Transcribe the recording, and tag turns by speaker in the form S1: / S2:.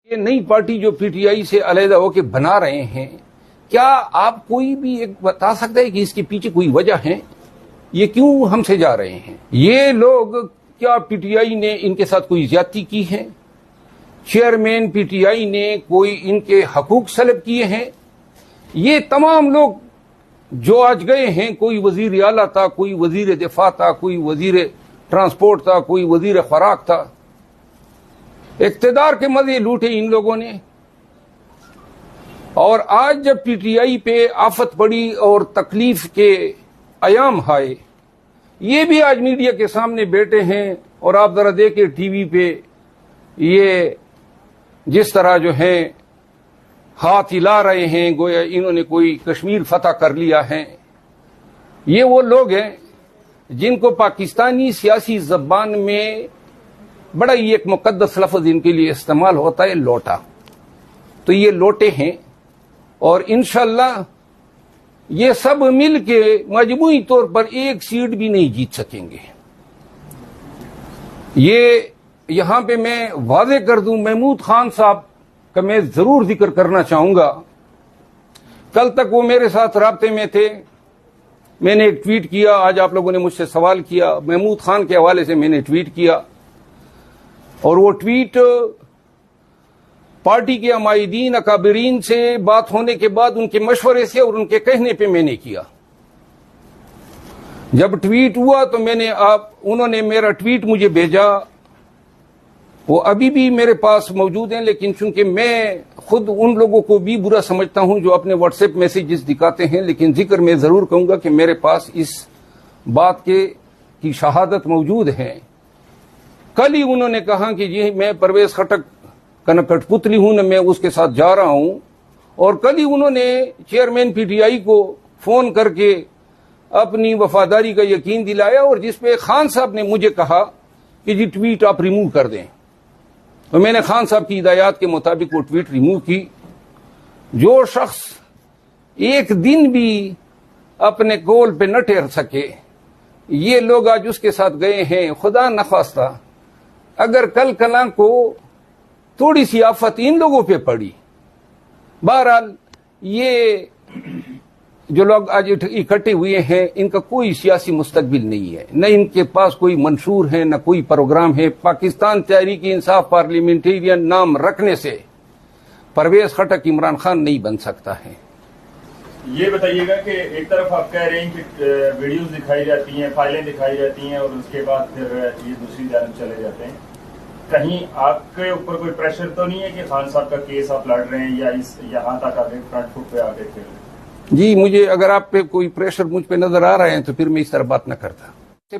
S1: ये नई पार्टी जो पीटीआई से अलहदा होकर बना रहे हैं, क्या आप कोई भी एक बता सकते हैं कि इसके पीछे कोई वजह है? ये क्यों हमसे जा रहे हैं ये लोग? क्या पीटीआई ने इनके साथ कोई ज्यादती की है? चेयरमैन पीटीआई ने कोई इनके हकूक सलब किए हैं? ये तमाम लोग जो आज गए हैं, कोई वजीर आला था, कोई वजीर दिफा था, कोई वजीर ट्रांसपोर्ट था, कोई वजीर खुराक था, इक्तदार के मजे लूटे इन लोगों ने। और आज जब पीटीआई पे आफत पड़ी और तकलीफ के अयाम आए, ये भी आज मीडिया के सामने बैठे हैं और आप जरा देखें टीवी पे ये जिस तरह जो है हाथ हिला रहे हैं, गोया इन्होंने कोई कश्मीर फतह कर लिया है। ये वो लोग हैं जिनको पाकिस्तानी सियासी जबान में बड़ा ही एक मुकद्दस लफ्ज इनके लिए इस्तेमाल होता है, लोटा। तो ये लोटे हैं और इंशाअल्लाह ये सब मिल के मजमूई तौर पर एक सीट भी नहीं जीत सकेंगे। ये यहां पे मैं वाजे कर दूं, महमूद खान साहब का मैं जरूर जिक्र करना चाहूंगा। कल तक वो मेरे साथ राब्ते में थे, मैंने एक ट्वीट किया, आज आप लोगों ने मुझसे सवाल किया, महमूद खान के हवाले से मैंने ट्वीट किया और वो ट्वीट पार्टी के अमायदीन अकाबरीन से बात होने के बाद उनके मशवरे से और उनके कहने पे मैंने किया। जब ट्वीट हुआ तो उन्होंने मेरा ट्वीट मुझे भेजा, वो अभी भी मेरे पास मौजूद हैं, लेकिन चूंकि मैं खुद उन लोगों को भी बुरा समझता हूं जो अपने व्हाट्सएप मैसेजेस दिखाते हैं, लेकिन जिक्र मैं जरूर कहूंगा कि मेरे पास इस बात की शहादत मौजूद है। कल ही उन्होंने कहा कि जी मैं परवेज खटक का कठपुतली हूं, न मैं उसके साथ जा रहा हूं। और कल ही उन्होंने चेयरमैन पीटीआई को फोन करके अपनी वफादारी का यकीन दिलाया और जिसपे खान साहब ने मुझे कहा कि जी ट्वीट आप रिमूव कर दें। तो मैंने खान साहब की हिदायत के मुताबिक वो ट्वीट रिमूव की। जो शख्स एक दिन भी अपने गोल पे न ठहर सके, ये लोग आज उसके साथ गए हैं। खुदा नखास्ता अगर कल कला को थोड़ी सी आफत इन लोगों पे पड़ी, बहरहाल ये जो लोग आज इकट्ठे हुए हैं इनका कोई सियासी मुस्तकबिल नहीं है, न इनके पास कोई मंशूर है, न कोई प्रोग्राम है। पाकिस्तान तहरीक इंसाफ पार्लियामेंटेरियन नाम रखने से परवेज खटक इमरान खान नहीं बन सकता है।
S2: ये बताइएगा कि एक तरफ आप कह रहे हैं कि वीडियोस दिखाई जाती हैं, फाइलें दिखाई जाती हैं और उसके बाद फिर ये दूसरी जानब चले जाते हैं, कहीं आपके ऊपर कोई प्रेशर तो नहीं है कि खान साहब का केस आप लड़ रहे हैं या यहाँ तक आगे फ्रंट फुट पे आगे खेल रहे हैं?
S1: जी, मुझे अगर आप पे कोई प्रेशर मुझ पे नजर आ रहे हैं तो फिर मैं इस तरह बात न करता।